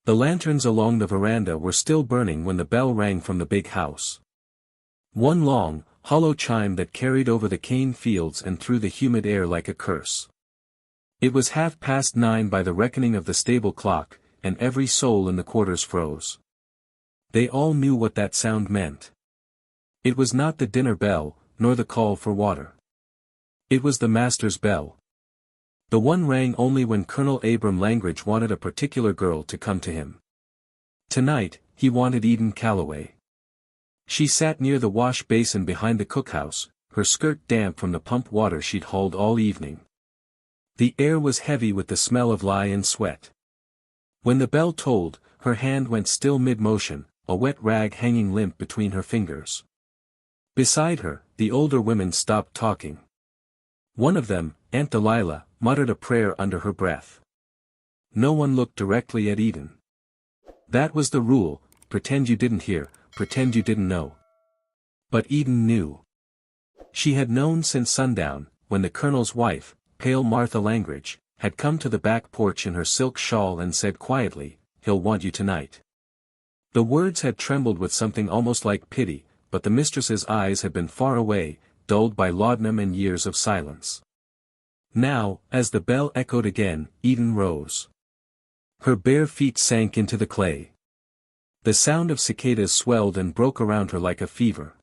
The lanterns along the veranda were still burning when the bell rang from the big house. One long, hollow chime that carried over the cane fields and through the humid air like a curse. It was 9:30 by the reckoning of the stable clock, and every soul in the quarters froze. They all knew what that sound meant. It was not the dinner bell, nor the call for water. It was the master's bell. The one rang only when Colonel Abram Langridge wanted a particular girl to come to him. Tonight, he wanted Eden Calloway. She sat near the wash basin behind the cookhouse, her skirt damp from the pump water she'd hauled all evening. The air was heavy with the smell of lye and sweat. When the bell tolled, her hand went still mid-motion, a wet rag hanging limp between her fingers. Beside her, the older women stopped talking. One of them, Aunt Delilah, muttered a prayer under her breath. No one looked directly at Eden. That was the rule, pretend you didn't hear, pretend you didn't know. But Eden knew. She had known since sundown, when the colonel's wife, pale Martha Langridge, had come to the back porch in her silk shawl and said quietly, "He'll want you tonight." The words had trembled with something almost like pity, but the mistress's eyes had been far away, dulled by laudanum and years of silence. Now, as the bell echoed again, Eden rose. Her bare feet sank into the clay. The sound of cicadas swelled and broke around her like a fever.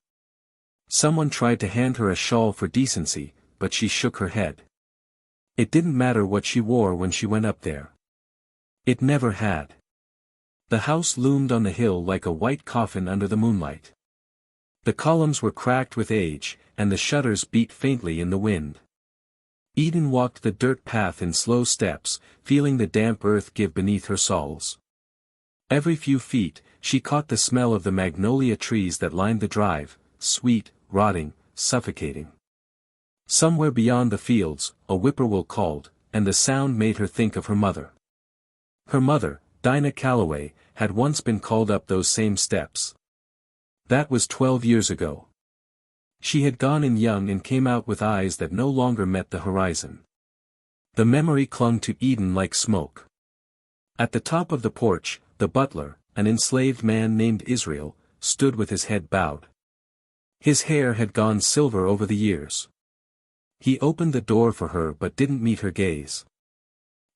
Someone tried to hand her a shawl for decency, but she shook her head. It didn't matter what she wore when she went up there. It never had. The house loomed on the hill like a white coffin under the moonlight. The columns were cracked with age, and the shutters beat faintly in the wind. Eden walked the dirt path in slow steps, feeling the damp earth give beneath her soles. Every few feet, she caught the smell of the magnolia trees that lined the drive, sweet, rotting, suffocating. Somewhere beyond the fields, a whippoorwill called, and the sound made her think of her mother. Her mother, Dinah Calloway, had once been called up those same steps. That was 12 years ago. She had gone in young and came out with eyes that no longer met the horizon. The memory clung to Eden like smoke. At the top of the porch, the butler, an enslaved man named Israel, stood with his head bowed. His hair had gone silver over the years. He opened the door for her but didn't meet her gaze.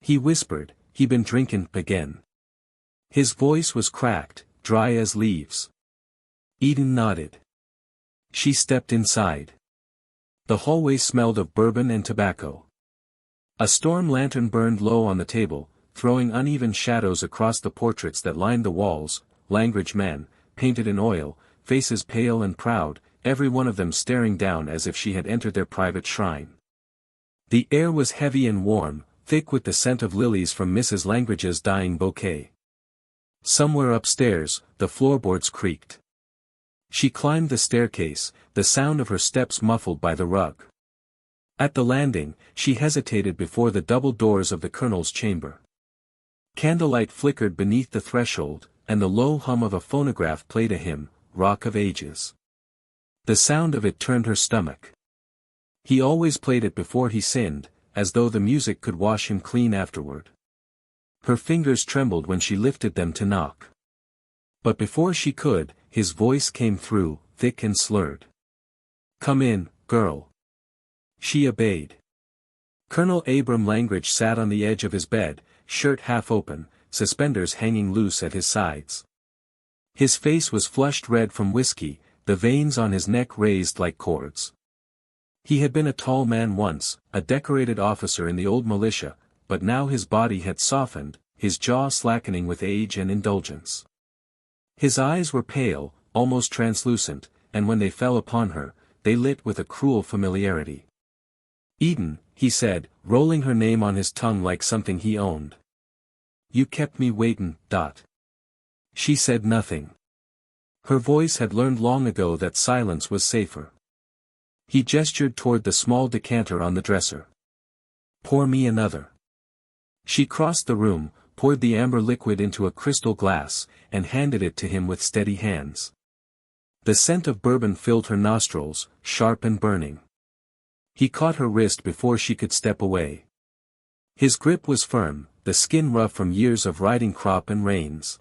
He whispered, "He been drinkin' again." His voice was cracked, dry as leaves. Eden nodded. She stepped inside. The hallway smelled of bourbon and tobacco. A storm lantern burned low on the table, throwing uneven shadows across the portraits that lined the walls, Langridge men, painted in oil, faces pale and proud, every one of them staring down as if she had entered their private shrine. The air was heavy and warm, thick with the scent of lilies from Mrs. Langridge's dying bouquet. Somewhere upstairs, the floorboards creaked. She climbed the staircase, the sound of her steps muffled by the rug. At the landing, she hesitated before the double doors of the colonel's chamber. Candlelight flickered beneath the threshold, and the low hum of a phonograph played a hymn, Rock of Ages. The sound of it turned her stomach. He always played it before he sinned, as though the music could wash him clean afterward. Her fingers trembled when she lifted them to knock. But before she could, his voice came through, thick and slurred. "Come in, girl." She obeyed. Colonel Abram Langridge sat on the edge of his bed, shirt half open, suspenders hanging loose at his sides. His face was flushed red from whiskey, the veins on his neck raised like cords. He had been a tall man once, a decorated officer in the old militia, but now his body had softened, his jaw slackening with age and indulgence. His eyes were pale, almost translucent, and when they fell upon her, they lit with a cruel familiarity. "Eden," he said, rolling her name on his tongue like something he owned. "You kept me waitin', Dot." She said nothing. Her voice had learned long ago that silence was safer. He gestured toward the small decanter on the dresser. "Pour me another." She crossed the room, poured the amber liquid into a crystal glass, and handed it to him with steady hands. The scent of bourbon filled her nostrils, sharp and burning. He caught her wrist before she could step away. His grip was firm, the skin rough from years of riding crop and rains.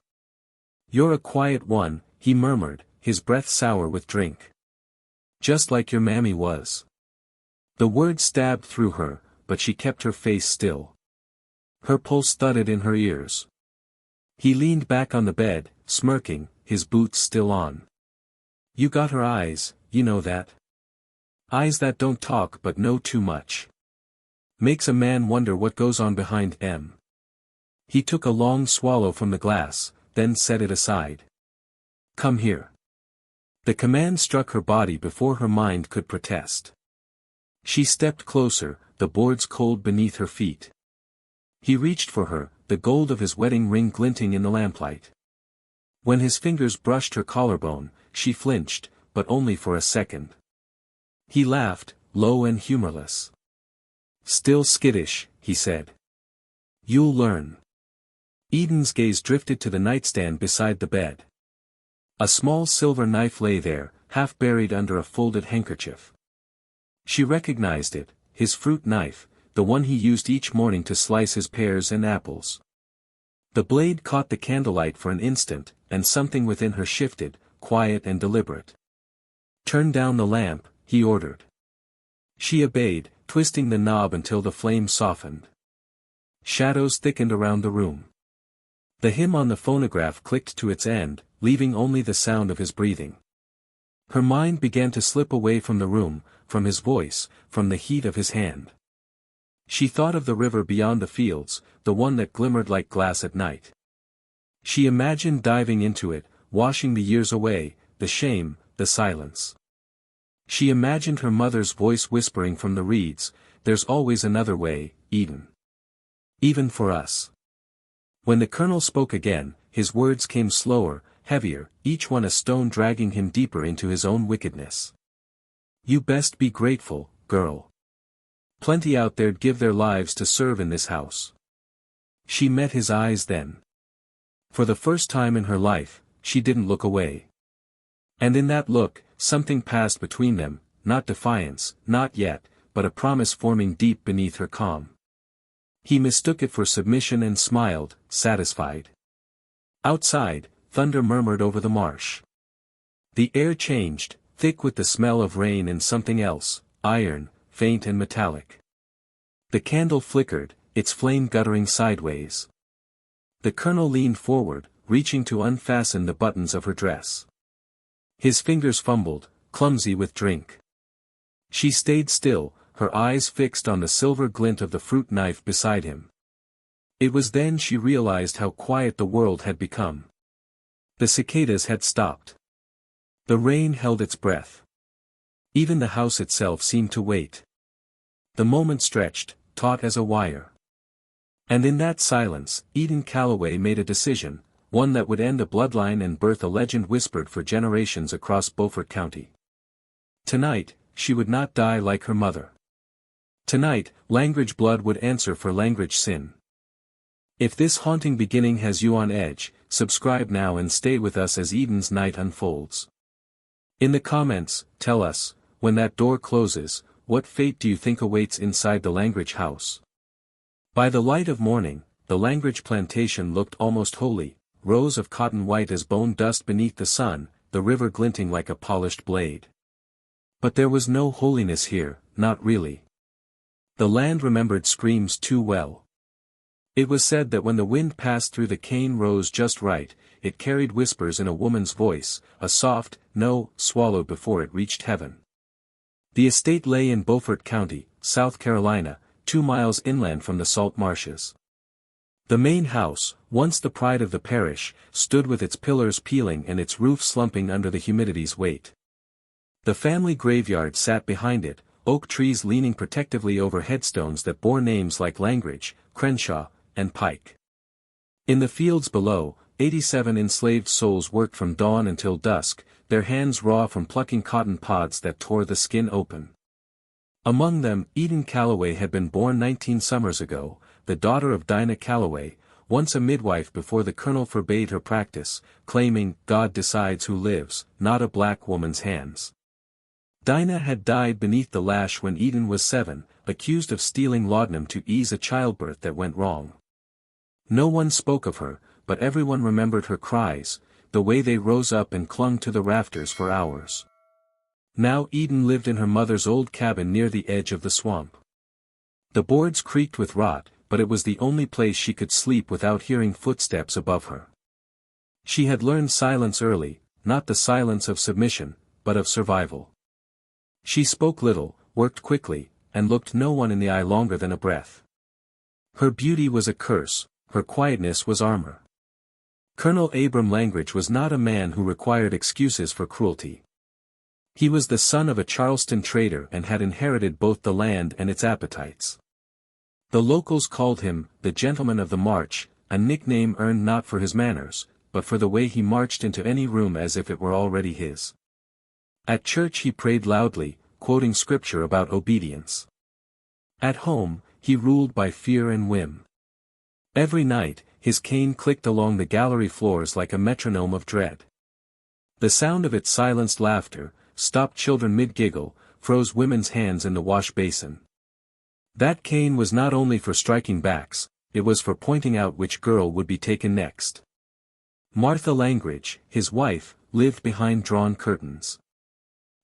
"You're a quiet one," he murmured, his breath sour with drink. "Just like your mammy was." The word stabbed through her, but she kept her face still. Her pulse thudded in her ears. He leaned back on the bed, smirking, his boots still on. "You got her eyes, you know that. Eyes that don't talk but know too much. Makes a man wonder what goes on behind 'em." He took a long swallow from the glass, then set it aside. "Come here." The command struck her body before her mind could protest. She stepped closer, the boards cold beneath her feet. He reached for her, the gold of his wedding ring glinting in the lamplight. When his fingers brushed her collarbone, she flinched, but only for a second. He laughed, low and humorless. "Still skittish," he said. "You'll learn." Eden's gaze drifted to the nightstand beside the bed. A small silver knife lay there, half buried under a folded handkerchief. She recognized it, his fruit knife, the one he used each morning to slice his pears and apples. The blade caught the candlelight for an instant, and something within her shifted, quiet and deliberate. "Turn down the lamp," he ordered. She obeyed, twisting the knob until the flame softened. Shadows thickened around the room. The hymn on the phonograph clicked to its end, leaving only the sound of his breathing. Her mind began to slip away from the room, from his voice, from the heat of his hand. She thought of the river beyond the fields, the one that glimmered like glass at night. She imagined diving into it, washing the years away, the shame, the silence. She imagined her mother's voice whispering from the reeds, "There's always another way, Eden. Even for us." When the colonel spoke again, his words came slower, heavier, each one a stone dragging him deeper into his own wickedness. "You best be grateful, girl. Plenty out there'd give their lives to serve in this house." She met his eyes then. For the first time in her life, she didn't look away. And in that look, something passed between them, not defiance, not yet, but a promise forming deep beneath her calm. He mistook it for submission and smiled, satisfied. Outside, thunder murmured over the marsh. The air changed, thick with the smell of rain and something else, iron, faint and metallic. The candle flickered, its flame guttering sideways. The colonel leaned forward, reaching to unfasten the buttons of her dress. His fingers fumbled, clumsy with drink. She stayed still, her eyes fixed on the silver glint of the fruit knife beside him. It was then she realized how quiet the world had become. The cicadas had stopped. The rain held its breath. Even the house itself seemed to wait. The moment stretched, taut as a wire. And in that silence, Eden Calloway made a decision, one that would end a bloodline and birth a legend whispered for generations across Beaufort County. Tonight, she would not die like her mother. Tonight, Langridge blood would answer for Langridge sin. If this haunting beginning has you on edge, subscribe now and stay with us as Eden's night unfolds. In the comments, tell us, when that door closes, what fate do you think awaits inside the Langridge house? By the light of morning, the Langridge plantation looked almost holy, rows of cotton white as bone dust beneath the sun, the river glinting like a polished blade. But there was no holiness here, not really. The land remembered screams too well. It was said that when the wind passed through the cane rows just right, it carried whispers in a woman's voice, a soft no swallowed before it reached heaven. The estate lay in Beaufort County, South Carolina, 2 miles inland from the salt marshes. The main house, once the pride of the parish, stood with its pillars peeling and its roof slumping under the humidity's weight. The family graveyard sat behind it, oak trees leaning protectively over headstones that bore names like Langridge, Crenshaw, and Pike. In the fields below, 87 enslaved souls worked from dawn until dusk, their hands raw from plucking cotton pods that tore the skin open. Among them, Eden Calloway had been born 19 summers ago, the daughter of Dinah Calloway, once a midwife before the colonel forbade her practice, claiming, "God decides who lives, not a black woman's hands." Dinah had died beneath the lash when Eden was 7, accused of stealing laudanum to ease a childbirth that went wrong. No one spoke of her, but everyone remembered her cries, the way they rose up and clung to the rafters for hours. Now Eden lived in her mother's old cabin near the edge of the swamp. The boards creaked with rot, but it was the only place she could sleep without hearing footsteps above her. She had learned silence early, not the silence of submission, but of survival. She spoke little, worked quickly, and looked no one in the eye longer than a breath. Her beauty was a curse, her quietness was armor. Colonel Abram Langridge was not a man who required excuses for cruelty. He was the son of a Charleston trader and had inherited both the land and its appetites. The locals called him, the Gentleman of the March, a nickname earned not for his manners, but for the way he marched into any room as if it were already his. At church he prayed loudly, quoting scripture about obedience. At home, he ruled by fear and whim. Every night, his cane clicked along the gallery floors like a metronome of dread. The sound of it silenced laughter, stopped children mid-giggle, froze women's hands in the wash basin. That cane was not only for striking backs, it was for pointing out which girl would be taken next. Martha Langridge, his wife, lived behind drawn curtains.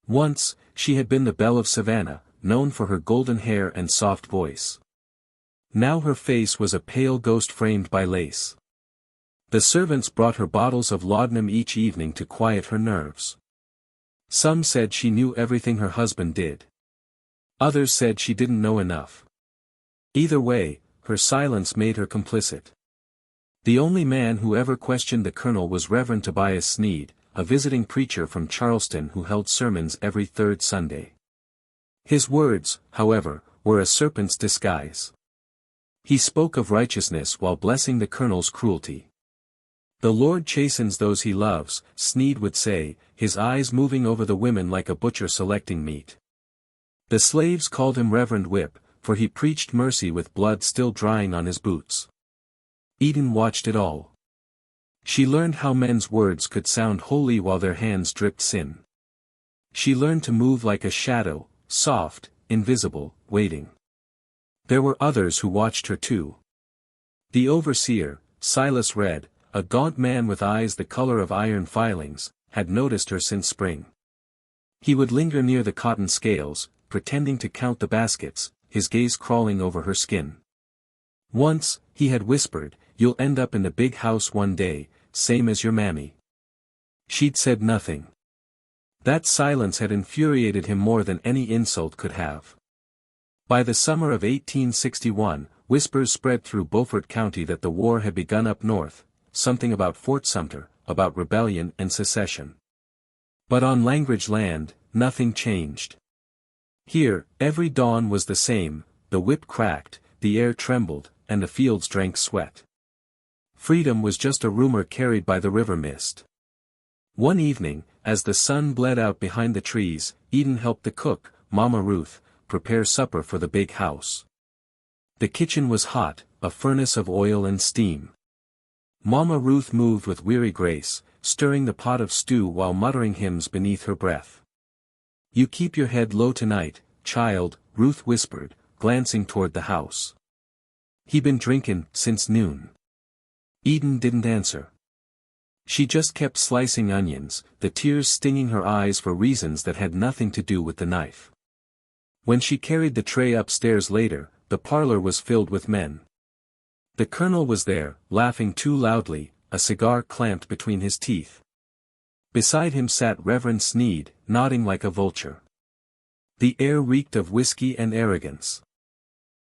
Once, she had been the belle of Savannah, known for her golden hair and soft voice. Now her face was a pale ghost framed by lace. The servants brought her bottles of laudanum each evening to quiet her nerves. Some said she knew everything her husband did. Others said she didn't know enough. Either way, her silence made her complicit. The only man who ever questioned the colonel was Reverend Tobias Sneed, a visiting preacher from Charleston who held sermons every third Sunday. His words, however, were a serpent's disguise. He spoke of righteousness while blessing the colonel's cruelty. "The Lord chastens those he loves," Sneed would say, his eyes moving over the women like a butcher selecting meat. The slaves called him Reverend Whip, for he preached mercy with blood still drying on his boots. Eden watched it all. She learned how men's words could sound holy while their hands dripped sin. She learned to move like a shadow, soft, invisible, waiting. There were others who watched her too. The overseer, Silas Red, a gaunt man with eyes the color of iron filings, had noticed her since spring. He would linger near the cotton scales, pretending to count the baskets, his gaze crawling over her skin. Once, he had whispered, "You'll end up in the big house one day, same as your mammy." She'd said nothing. That silence had infuriated him more than any insult could have. By the summer of 1861, whispers spread through Beaufort County that the war had begun up north, something about Fort Sumter, about rebellion and secession. But on Langridge land, nothing changed. Here, every dawn was the same, the whip cracked, the air trembled, and the fields drank sweat. Freedom was just a rumor carried by the river mist. One evening, as the sun bled out behind the trees, Eden helped the cook, Mama Ruth, prepare supper for the big house. The kitchen was hot, a furnace of oil and steam. Mama Ruth moved with weary grace, stirring the pot of stew while muttering hymns beneath her breath. "You keep your head low tonight, child," Ruth whispered, glancing toward the house. "He been drinkin' since noon." Eden didn't answer. She just kept slicing onions, the tears stinging her eyes for reasons that had nothing to do with the knife. When she carried the tray upstairs later, the parlor was filled with men. The colonel was there, laughing too loudly, a cigar clamped between his teeth. Beside him sat Reverend Sneed, nodding like a vulture. The air reeked of whiskey and arrogance.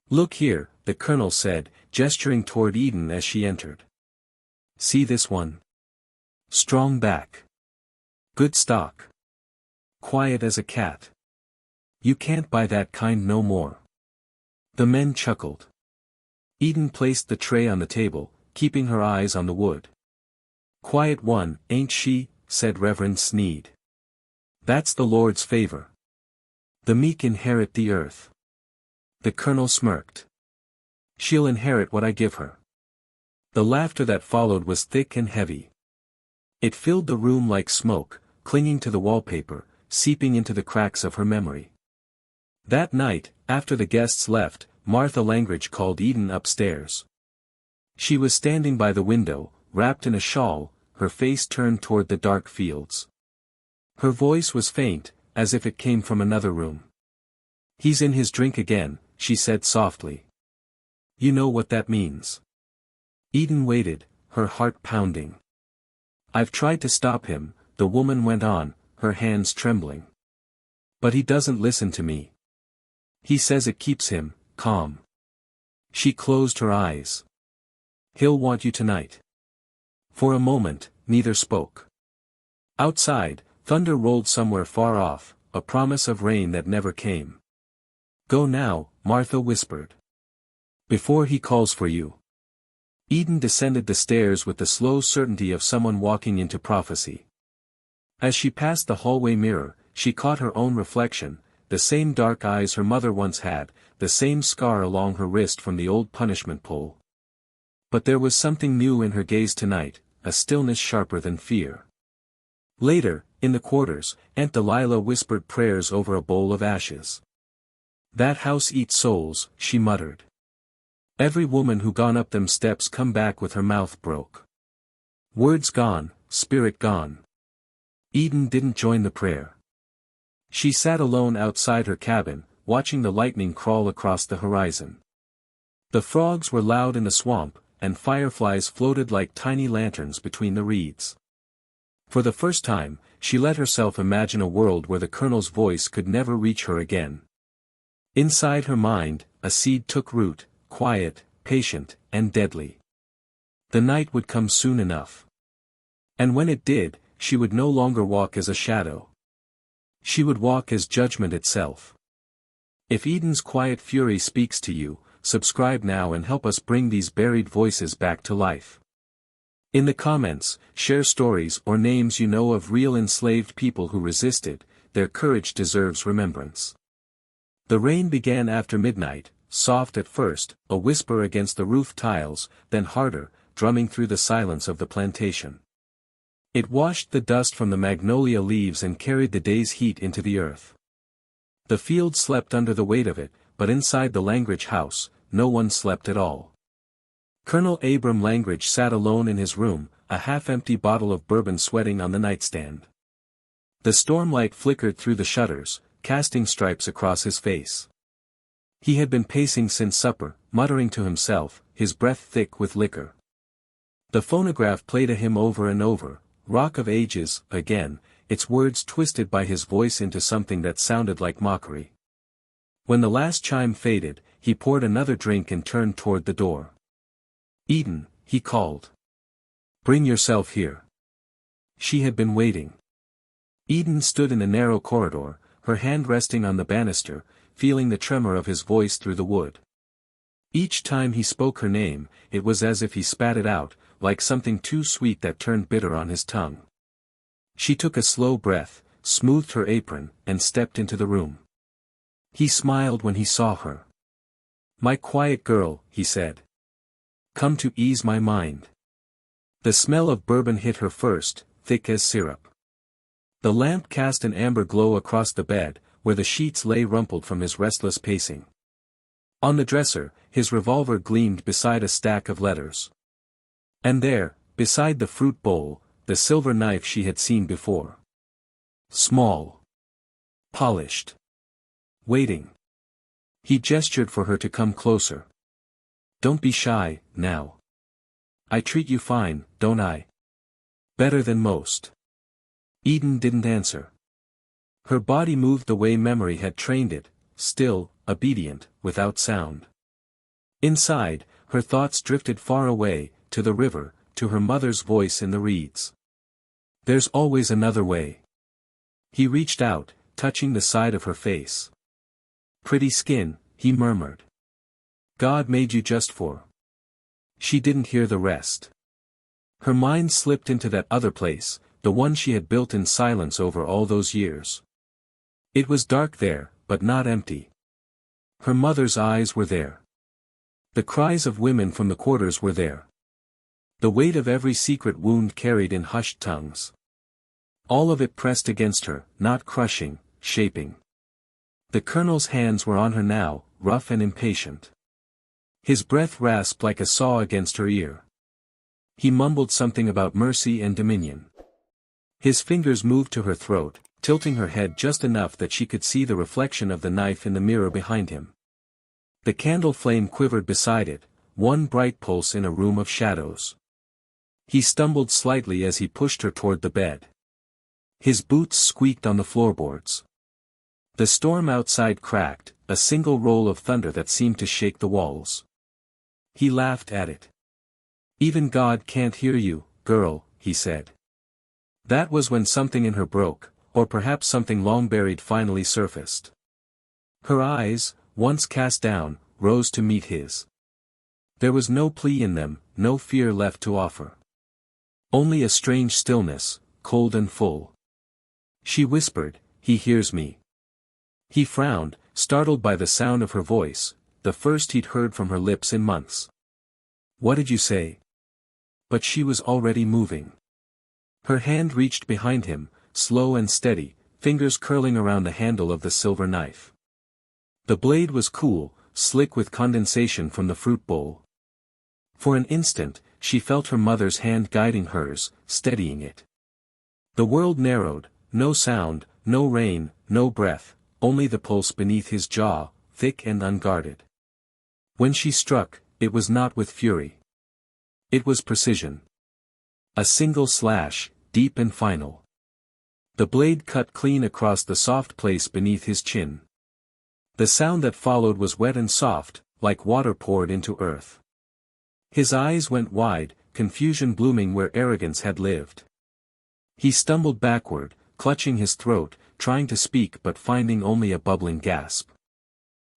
"Look here," the colonel said, gesturing toward Eden as she entered. "See this one? Strong back. Good stock. Quiet as a cat. You can't buy that kind no more." The men chuckled. Eden placed the tray on the table, keeping her eyes on the wood. "Quiet one, ain't she?" said Reverend Sneed. "That's the Lord's favor. The meek inherit the earth." The colonel smirked. "She'll inherit what I give her." The laughter that followed was thick and heavy. It filled the room like smoke, clinging to the wallpaper, seeping into the cracks of her memory. That night, after the guests left, Martha Langridge called Eden upstairs. She was standing by the window, wrapped in a shawl, her face turned toward the dark fields. Her voice was faint, as if it came from another room. "He's in his drink again," she said softly. "You know what that means." Eden waited, her heart pounding. "I've tried to stop him," the woman went on, her hands trembling. "But he doesn't listen to me. He says it keeps him calm." She closed her eyes. "He'll want you tonight." For a moment, neither spoke. Outside, thunder rolled somewhere far off, a promise of rain that never came. "Go now," Martha whispered. "Before he calls for you." Eden descended the stairs with the slow certainty of someone walking into prophecy. As she passed the hallway mirror, she caught her own reflection, the same dark eyes her mother once had, the same scar along her wrist from the old punishment pole. But there was something new in her gaze tonight, a stillness sharper than fear. Later, in the quarters, Aunt Delilah whispered prayers over a bowl of ashes. "That house eats souls," she muttered. "Every woman who gone up them steps come back with her mouth broke. Words gone, spirit gone." Eden didn't join the prayer. She sat alone outside her cabin, watching the lightning crawl across the horizon. The frogs were loud in the swamp, and fireflies floated like tiny lanterns between the reeds. For the first time, she let herself imagine a world where the Colonel's voice could never reach her again. Inside her mind, a seed took root, quiet, patient, and deadly. The night would come soon enough. And when it did, she would no longer walk as a shadow. She would walk as judgment itself. If Eden's quiet fury speaks to you, subscribe now and help us bring these buried voices back to life. In the comments, share stories or names you know of real enslaved people who resisted. Their courage deserves remembrance. The rain began after midnight, soft at first, a whisper against the roof tiles, then harder, drumming through the silence of the plantation. It washed the dust from the magnolia leaves and carried the day's heat into the earth. The field slept under the weight of it, but inside the Langridge house, no one slept at all. Colonel Abram Langridge sat alone in his room, a half-empty bottle of bourbon sweating on the nightstand. The stormlight flickered through the shutters, casting stripes across his face. He had been pacing since supper, muttering to himself, his breath thick with liquor. The phonograph played a hymn over and over, Rock of Ages, again, its words twisted by his voice into something that sounded like mockery. When the last chime faded, he poured another drink and turned toward the door. "Eden," he called. "Bring yourself here." She had been waiting. Eden stood in a narrow corridor, her hand resting on the banister, feeling the tremor of his voice through the wood. Each time he spoke her name, it was as if he spat it out, like something too sweet that turned bitter on his tongue. She took a slow breath, smoothed her apron, and stepped into the room. He smiled when he saw her. "My quiet girl," he said. "Come to ease my mind." The smell of bourbon hit her first, thick as syrup. The lamp cast an amber glow across the bed, where the sheets lay rumpled from his restless pacing. On the dresser, his revolver gleamed beside a stack of letters. And there, beside the fruit bowl, the silver knife she had seen before. Small. Polished. Waiting. He gestured for her to come closer. "Don't be shy, now. I treat you fine, don't I? Better than most." Eden didn't answer. Her body moved the way memory had trained it, still, obedient, without sound. Inside, her thoughts drifted far away, to the river, to her mother's voice in the reeds. "There's always another way." He reached out, touching the side of her face. "Pretty skin," he murmured. "God made you just for." She didn't hear the rest. Her mind slipped into that other place, the one she had built in silence over all those years. It was dark there, but not empty. Her mother's eyes were there. The cries of women from the quarters were there. The weight of every secret wound carried in hushed tongues. All of it pressed against her, not crushing, shaping. The Colonel's hands were on her now, rough and impatient. His breath rasped like a saw against her ear. He mumbled something about mercy and dominion. His fingers moved to her throat, tilting her head just enough that she could see the reflection of the knife in the mirror behind him. The candle flame quivered beside it, one bright pulse in a room of shadows. He stumbled slightly as he pushed her toward the bed. His boots squeaked on the floorboards. The storm outside cracked, a single roll of thunder that seemed to shake the walls. He laughed at it. "Even God can't hear you, girl," he said. That was when something in her broke, or perhaps something long buried finally surfaced. Her eyes, once cast down, rose to meet his. There was no plea in them, no fear left to offer. Only a strange stillness, cold and full. She whispered, "He hears me." He frowned, startled by the sound of her voice, the first he'd heard from her lips in months. "What did you say?" But she was already moving. Her hand reached behind him, slow and steady, fingers curling around the handle of the silver knife. The blade was cool, slick with condensation from the fruit bowl. For an instant, she felt her mother's hand guiding hers, steadying it. The world narrowed, no sound, no rain, no breath, only the pulse beneath his jaw, thick and unguarded. When she struck, it was not with fury. It was precision. A single slash, deep and final. The blade cut clean across the soft place beneath his chin. The sound that followed was wet and soft, like water poured into earth. His eyes went wide, confusion blooming where arrogance had lived. He stumbled backward, clutching his throat, trying to speak but finding only a bubbling gasp.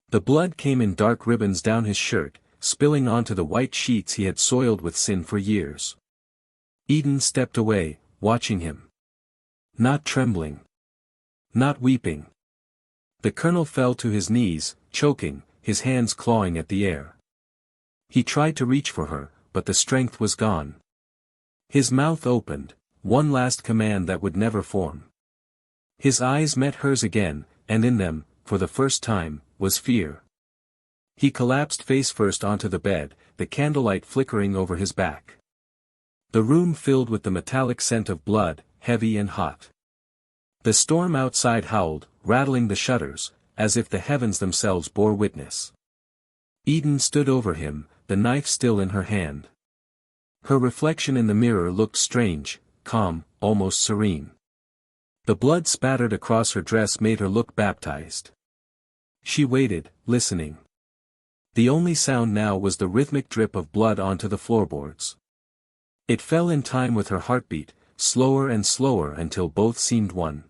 The blood came in dark ribbons down his shirt, spilling onto the white sheets he had soiled with sin for years. Eden stepped away, watching him. Not trembling. Not weeping. The colonel fell to his knees, choking, his hands clawing at the air. He tried to reach for her, but the strength was gone. His mouth opened, one last command that would never form. His eyes met hers again, and in them, for the first time, was fear. He collapsed face first onto the bed, the candlelight flickering over his back. The room filled with the metallic scent of blood, heavy and hot. The storm outside howled, rattling the shutters, as if the heavens themselves bore witness. Eden stood over him, the knife still in her hand. Her reflection in the mirror looked strange, calm, almost serene. The blood spattered across her dress made her look baptized. She waited, listening. The only sound now was the rhythmic drip of blood onto the floorboards. It fell in time with her heartbeat, slower and slower until both seemed one.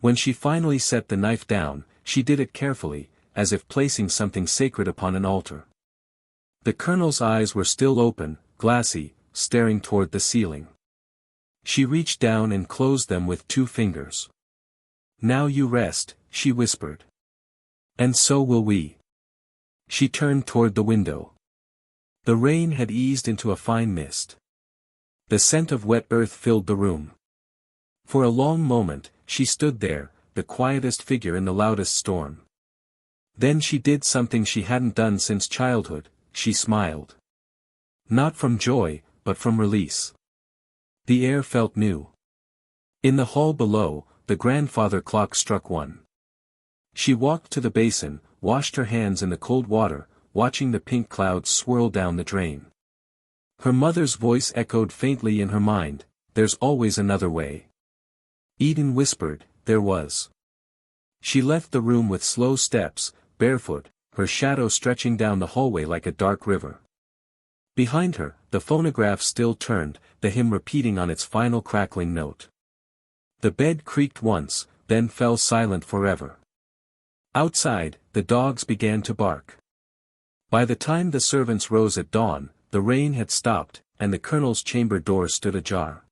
When she finally set the knife down, she did it carefully, as if placing something sacred upon an altar. The colonel's eyes were still open, glassy, staring toward the ceiling. She reached down and closed them with 2 fingers. "Now you rest," she whispered. "And so will we." She turned toward the window. The rain had eased into a fine mist. The scent of wet earth filled the room. For a long moment, she stood there, the quietest figure in the loudest storm. Then she did something she hadn't done since childhood, she smiled. Not from joy, but from release. The air felt new. In the hall below, the grandfather clock struck 1. She walked to the basin, washed her hands in the cold water, watching the pink clouds swirl down the drain. Her mother's voice echoed faintly in her mind, "There's always another way." Eden whispered, "There was." She left the room with slow steps, barefoot, her shadow stretching down the hallway like a dark river. Behind her, the phonograph still turned, the hymn repeating on its final crackling note. The bed creaked once, then fell silent forever. Outside, the dogs began to bark. By the time the servants rose at dawn, the rain had stopped, and the colonel's chamber door stood ajar.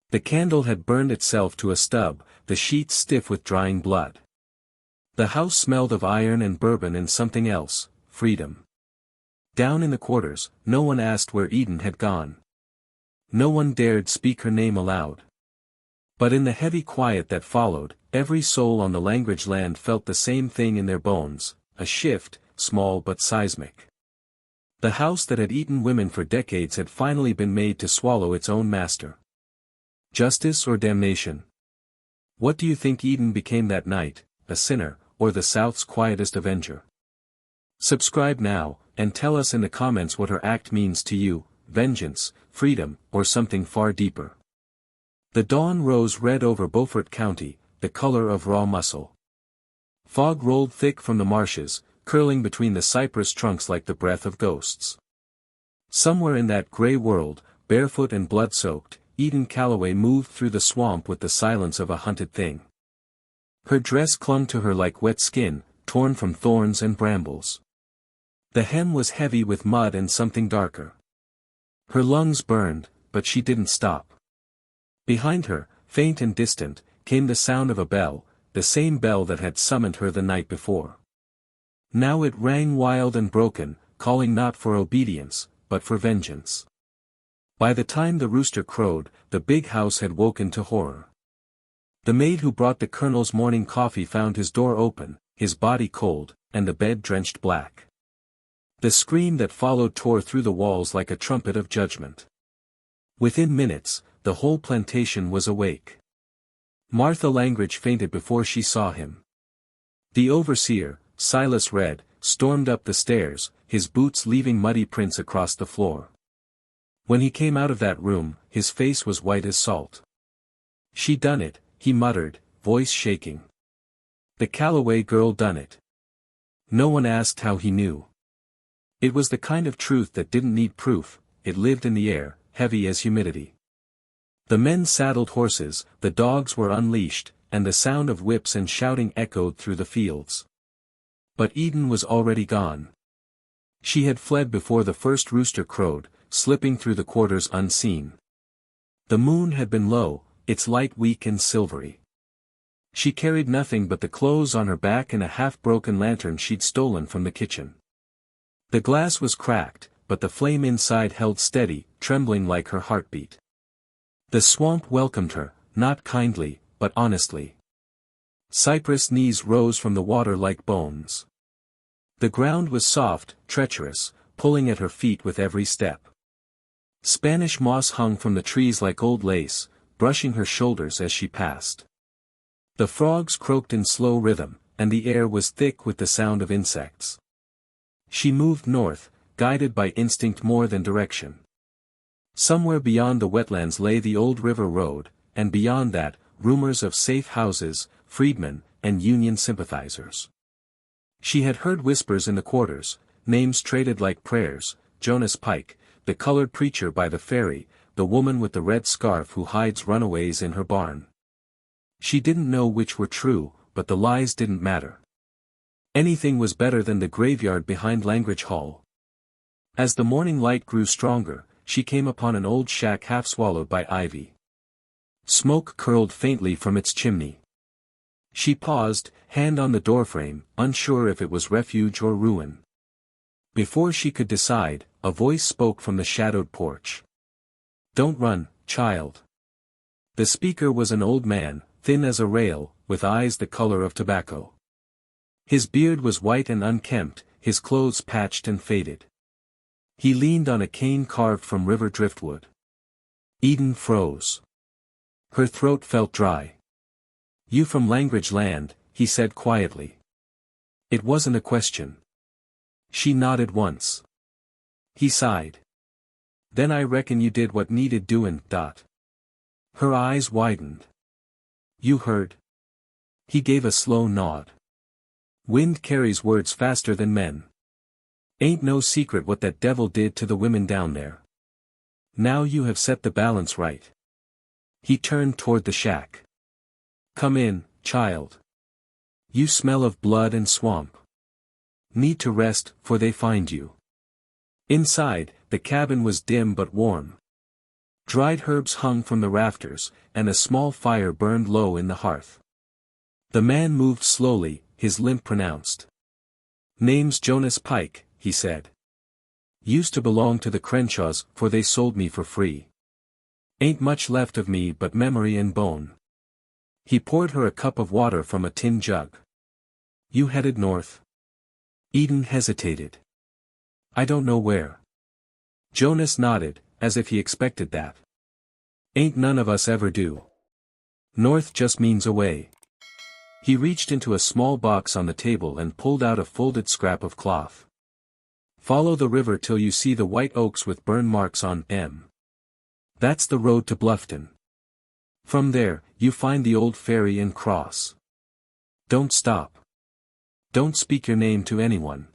The candle had burned itself to a stub, the sheets stiff with drying blood. The house smelled of iron and bourbon and something else, freedom. Down in the quarters, no one asked where Eden had gone. No one dared speak her name aloud. But in the heavy quiet that followed, every soul on the Langridge land felt the same thing in their bones, a shift, small but seismic. The house that had eaten women for decades had finally been made to swallow its own master. Justice or damnation? What do you think Eden became that night, a sinner, or the South's quietest avenger? Subscribe now, and tell us in the comments what her act means to you, vengeance, freedom, or something far deeper. The dawn rose red over Beaufort County, the color of raw muscle. Fog rolled thick from the marshes, curling between the cypress trunks like the breath of ghosts. Somewhere in that gray world, barefoot and blood-soaked, Eden Calloway moved through the swamp with the silence of a hunted thing. Her dress clung to her like wet skin, torn from thorns and brambles. The hem was heavy with mud and something darker. Her lungs burned, but she didn't stop. Behind her, faint and distant, came the sound of a bell, the same bell that had summoned her the night before. Now it rang wild and broken, calling not for obedience, but for vengeance. By the time the rooster crowed, the big house had woken to horror. The maid who brought the colonel's morning coffee found his door open, his body cold, and the bed drenched black. The scream that followed tore through the walls like a trumpet of judgment. Within minutes, the whole plantation was awake. Martha Langridge fainted before she saw him. The overseer, Silas Red, stormed up the stairs, his boots leaving muddy prints across the floor. When he came out of that room, his face was white as salt. "She done it," he muttered, voice shaking. "The Calloway girl done it." No one asked how he knew. It was the kind of truth that didn't need proof, it lived in the air, heavy as humidity. The men saddled horses, the dogs were unleashed, and the sound of whips and shouting echoed through the fields. But Eden was already gone. She had fled before the first rooster crowed, slipping through the quarters unseen. The moon had been low, its light weak and silvery. She carried nothing but the clothes on her back and a half-broken lantern she'd stolen from the kitchen. The glass was cracked, but the flame inside held steady, trembling like her heartbeat. The swamp welcomed her, not kindly, but honestly. Cypress knees rose from the water like bones. The ground was soft, treacherous, pulling at her feet with every step. Spanish moss hung from the trees like old lace, brushing her shoulders as she passed. The frogs croaked in slow rhythm, and the air was thick with the sound of insects. She moved north, guided by instinct more than direction. Somewhere beyond the wetlands lay the old river road, and beyond that, rumors of safe houses, freedmen, and Union sympathizers. She had heard whispers in the quarters, names traded like prayers: Jonas Pike, the colored preacher by the ferry, the woman with the red scarf who hides runaways in her barn. She didn't know which were true, but the lies didn't matter. Anything was better than the graveyard behind Langridge Hall. As the morning light grew stronger, she came upon an old shack half swallowed by ivy. Smoke curled faintly from its chimney. She paused, hand on the doorframe, unsure if it was refuge or ruin. Before she could decide, a voice spoke from the shadowed porch. "Don't run, child." The speaker was an old man, thin as a rail, with eyes the color of tobacco. His beard was white and unkempt, his clothes patched and faded. He leaned on a cane carved from river driftwood. Eden froze. Her throat felt dry. "You from Langridge land," he said quietly. It wasn't a question. She nodded once. He sighed. "Then I reckon you did what needed doin', dot." Her eyes widened. "You heard?" He gave a slow nod. "Wind carries words faster than men. Ain't no secret what that devil did to the women down there. Now you have set the balance right." He turned toward the shack. "Come in, child. You smell of blood and swamp. Need to rest, for they find you." Inside, the cabin was dim but warm. Dried herbs hung from the rafters, and a small fire burned low in the hearth. The man moved slowly, his limp pronounced. "Name's Jonas Pike," he said. "Used to belong to the Crenshaws, for they sold me for free. Ain't much left of me but memory and bone." He poured her a cup of water from a tin jug. "You headed north?" Eden hesitated. I don't know where. Jonas nodded, as if he expected that. Ain't none of us ever do. North just means away. He reached into a small box on the table and pulled out a folded scrap of cloth. Follow the river till you see the white oaks with burn marks on them. That's the road to Bluffton. From there, you find the old ferry and cross. Don't stop. Don't speak your name to anyone.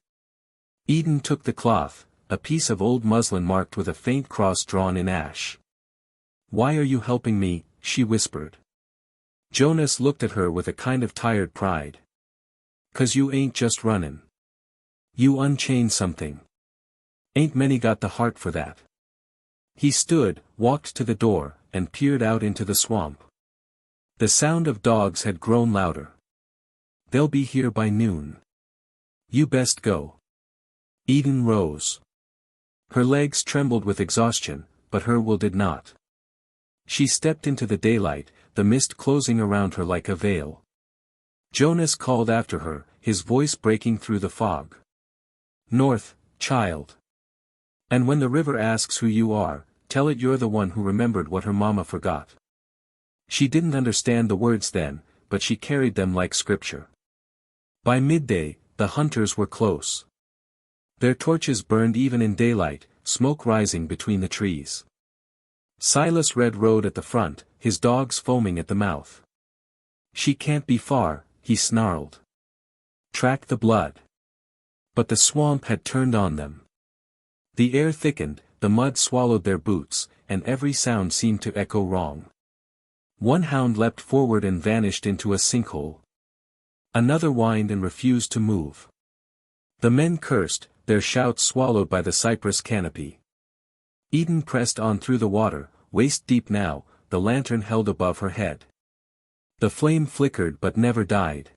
Eden took the cloth, a piece of old muslin marked with a faint cross drawn in ash. Why are you helping me? She whispered. Jonas looked at her with a kind of tired pride. 'Cause you ain't just runnin'. You unchained something. Ain't many got the heart for that. He stood, walked to the door, and peered out into the swamp. The sound of dogs had grown louder. They'll be here by noon. You best go. Eden rose. Her legs trembled with exhaustion, but her will did not. She stepped into the daylight, the mist closing around her like a veil. Jonas called after her, his voice breaking through the fog. North, child. And when the river asks who you are, tell it you're the one who remembered what her mama forgot. She didn't understand the words then, but she carried them like scripture. By midday, the hunters were close. Their torches burned even in daylight, smoke rising between the trees. Silas Red rode at the front, his dogs foaming at the mouth. She can't be far, he snarled. Track the blood. But the swamp had turned on them. The air thickened, the mud swallowed their boots, and every sound seemed to echo wrong. One hound leapt forward and vanished into a sinkhole. Another whined and refused to move. The men cursed, their shouts swallowed by the cypress canopy. Eden pressed on through the water, waist deep now, the lantern held above her head. The flame flickered but never died.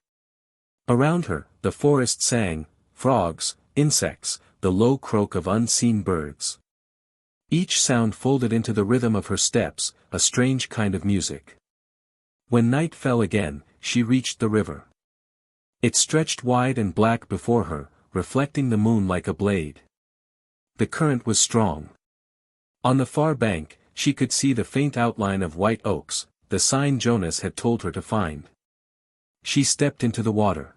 Around her, the forest sang, frogs, insects, the low croak of unseen birds. Each sound folded into the rhythm of her steps, a strange kind of music. When night fell again, she reached the river. It stretched wide and black before her, reflecting the moon like a blade. The current was strong. On the far bank, she could see the faint outline of white oaks, the sign Jonas had told her to find. She stepped into the water.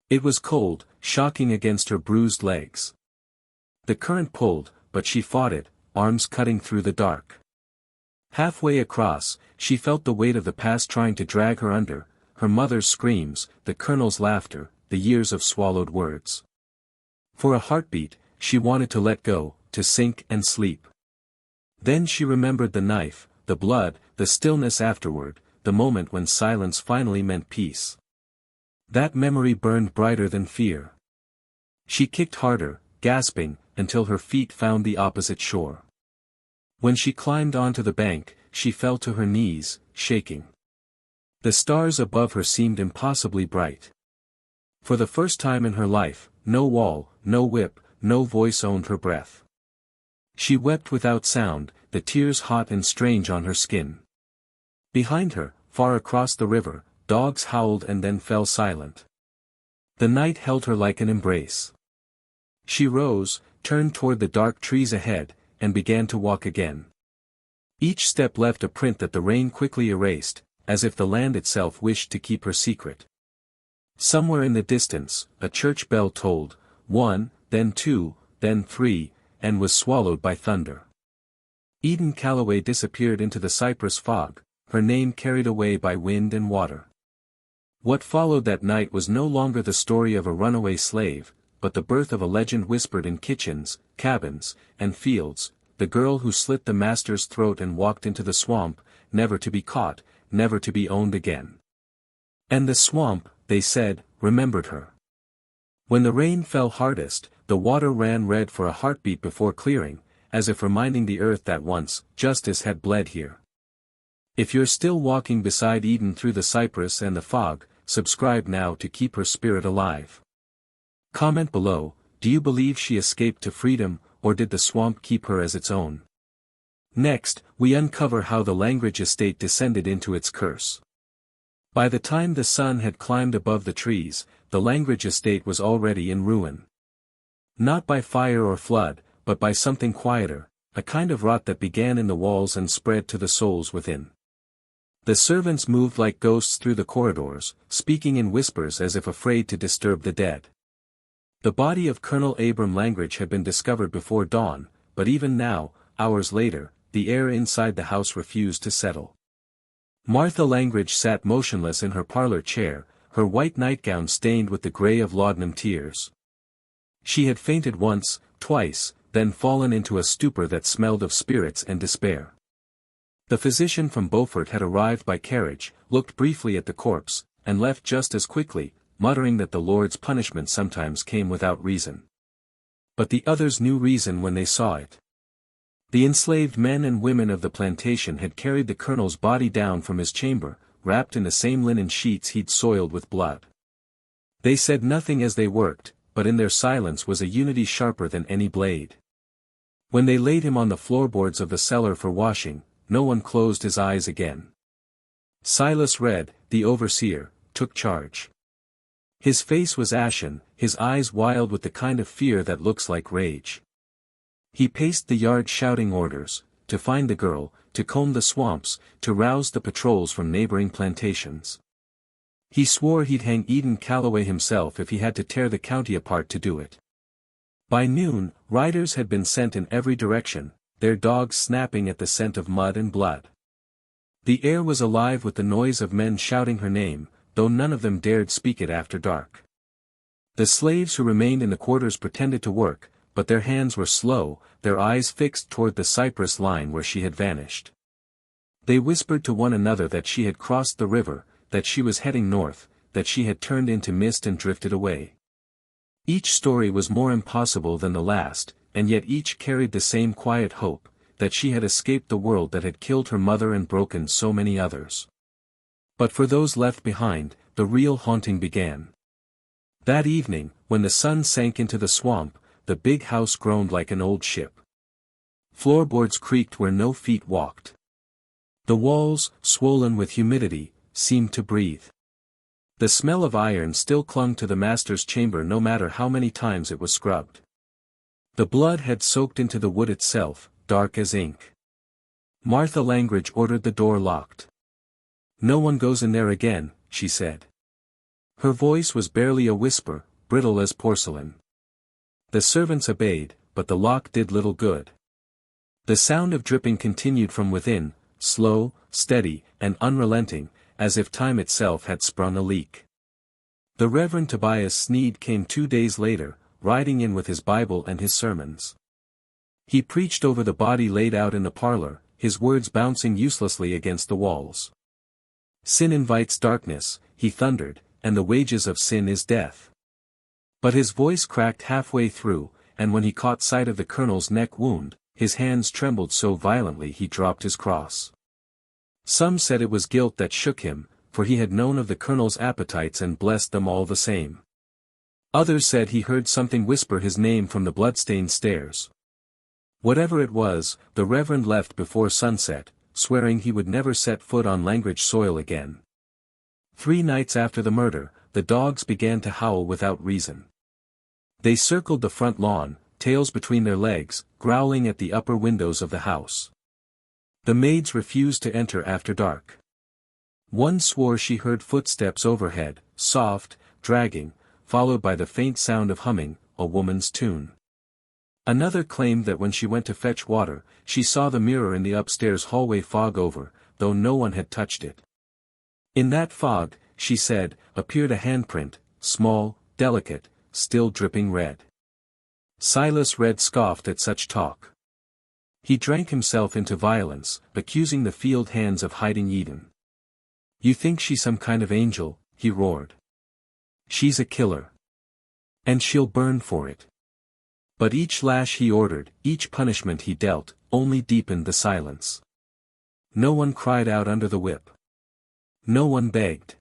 It was cold, shocking against her bruised legs. The current pulled, but she fought it, arms cutting through the dark. Halfway across, she felt the weight of the past trying to drag her under, her mother's screams, the colonel's laughter, the years of swallowed words. For a heartbeat, she wanted to let go, to sink and sleep. Then she remembered the knife, the blood, the stillness afterward, the moment when silence finally meant peace. That memory burned brighter than fear. She kicked harder, gasping, until her feet found the opposite shore. When she climbed onto the bank, she fell to her knees, shaking. The stars above her seemed impossibly bright. For the first time in her life, no wall, no whip, no voice owned her breath. She wept without sound, the tears hot and strange on her skin. Behind her, far across the river, dogs howled and then fell silent. The night held her like an embrace. She rose, turned toward the dark trees ahead, and began to walk again. Each step left a print that the rain quickly erased, as if the land itself wished to keep her secret. Somewhere in the distance, a church bell tolled, 1, then 2, then 3, and was swallowed by thunder. Eden Calloway disappeared into the cypress fog, her name carried away by wind and water. What followed that night was no longer the story of a runaway slave, but the birth of a legend whispered in kitchens, cabins, and fields, the girl who slit the master's throat and walked into the swamp, never to be caught, never to be owned again. And the swamp, they said, remembered her. When the rain fell hardest, the water ran red for a heartbeat before clearing, as if reminding the earth that once, justice had bled here. If you're still walking beside Eden through the cypress and the fog, subscribe now to keep her spirit alive. Comment below, do you believe she escaped to freedom, or did the swamp keep her as its own? Next, we uncover how the Langridge estate descended into its curse. By the time the sun had climbed above the trees, the Langridge estate was already in ruin. Not by fire or flood, but by something quieter, a kind of rot that began in the walls and spread to the souls within. The servants moved like ghosts through the corridors, speaking in whispers as if afraid to disturb the dead. The body of Colonel Abram Langridge had been discovered before dawn, but even now, hours later, the air inside the house refused to settle. Martha Langridge sat motionless in her parlor chair, her white nightgown stained with the gray of laudanum tears. She had fainted once, twice, then fallen into a stupor that smelled of spirits and despair. The physician from Beaufort had arrived by carriage, looked briefly at the corpse, and left just as quickly, muttering that the Lord's punishment sometimes came without reason. But the others knew reason when they saw it. The enslaved men and women of the plantation had carried the colonel's body down from his chamber, wrapped in the same linen sheets he'd soiled with blood. They said nothing as they worked, but in their silence was a unity sharper than any blade. When they laid him on the floorboards of the cellar for washing, no one closed his eyes again. Silas Red, the overseer, took charge. His face was ashen, his eyes wild with the kind of fear that looks like rage. He paced the yard shouting orders, to find the girl, to comb the swamps, to rouse the patrols from neighboring plantations. He swore he'd hang Eden Calloway himself if he had to tear the county apart to do it. By noon, riders had been sent in every direction, their dogs snapping at the scent of mud and blood. The air was alive with the noise of men shouting her name, though none of them dared speak it after dark. The slaves who remained in the quarters pretended to work, but their hands were slow, their eyes fixed toward the cypress line where she had vanished. They whispered to one another that she had crossed the river, that she was heading north, that she had turned into mist and drifted away. Each story was more impossible than the last, and yet each carried the same quiet hope, that she had escaped the world that had killed her mother and broken so many others. But for those left behind, the real haunting began. That evening, when the sun sank into the swamp, the big house groaned like an old ship. Floorboards creaked where no feet walked. The walls, swollen with humidity, seemed to breathe. The smell of iron still clung to the master's chamber no matter how many times it was scrubbed. The blood had soaked into the wood itself, dark as ink. Martha Langridge ordered the door locked. "No one goes in there again," she said. Her voice was barely a whisper, brittle as porcelain. The servants obeyed, but the lock did little good. The sound of dripping continued from within, slow, steady, and unrelenting, as if time itself had sprung a leak. The Reverend Tobias Sneed came 2 days later, riding in with his Bible and his sermons. He preached over the body laid out in the parlor, his words bouncing uselessly against the walls. "Sin invites darkness," he thundered, "and the wages of sin is death." But his voice cracked halfway through, and when he caught sight of the colonel's neck wound, his hands trembled so violently he dropped his cross. Some said it was guilt that shook him, for he had known of the colonel's appetites and blessed them all the same. Others said he heard something whisper his name from the blood-stained stairs. Whatever it was, the Reverend left before sunset, swearing he would never set foot on Langridge soil again. 3 nights after the murder, the dogs began to howl without reason. They circled the front lawn, tails between their legs, growling at the upper windows of the house. The maids refused to enter after dark. One swore she heard footsteps overhead, soft, dragging, followed by the faint sound of humming, a woman's tune. Another claimed that when she went to fetch water, she saw the mirror in the upstairs hallway fog over, though no one had touched it. In that fog, she said, appeared a handprint, small, delicate, still dripping red. Silas Red scoffed at such talk. He drank himself into violence, accusing the field hands of hiding Eden. "You think she's some kind of angel," he roared. "She's a killer. And she'll burn for it." But each lash he ordered, each punishment he dealt, only deepened the silence. No one cried out under the whip. No one begged.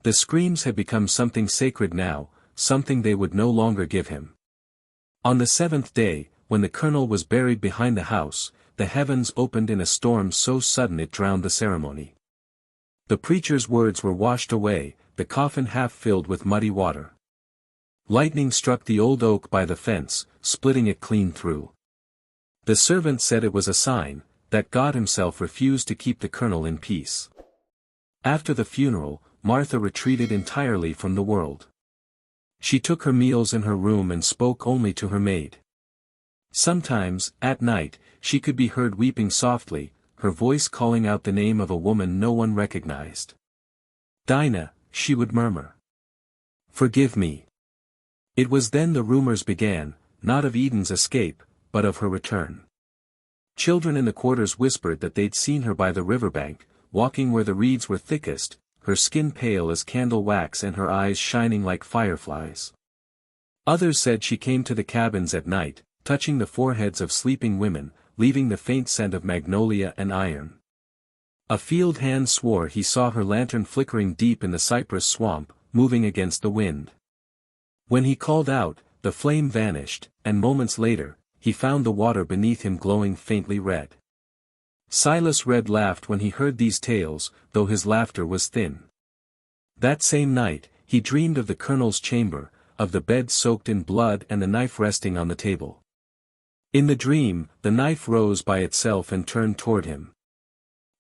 The screams had become something sacred now, something they would no longer give him. On the 7th day, when the colonel was buried behind the house, the heavens opened in a storm so sudden it drowned the ceremony. The preacher's words were washed away, the coffin half filled with muddy water. Lightning struck the old oak by the fence, splitting it clean through. The servant said it was a sign that God himself refused to keep the colonel in peace. After the funeral, Martha retreated entirely from the world. She took her meals in her room and spoke only to her maid. Sometimes, at night, she could be heard weeping softly, her voice calling out the name of a woman no one recognized. "Dinah," she would murmur. "Forgive me." It was then the rumors began, not of Eden's escape, but of her return. Children in the quarters whispered that they'd seen her by the riverbank, walking where the reeds were thickest, her skin pale as candle wax and her eyes shining like fireflies. Others said she came to the cabins at night, touching the foreheads of sleeping women, leaving the faint scent of magnolia and iron. A field hand swore he saw her lantern flickering deep in the cypress swamp, moving against the wind. When he called out, the flame vanished, and moments later, he found the water beneath him glowing faintly red. Silas Red laughed when he heard these tales, though his laughter was thin. That same night, he dreamed of the colonel's chamber, of the bed soaked in blood and the knife resting on the table. In the dream, the knife rose by itself and turned toward him.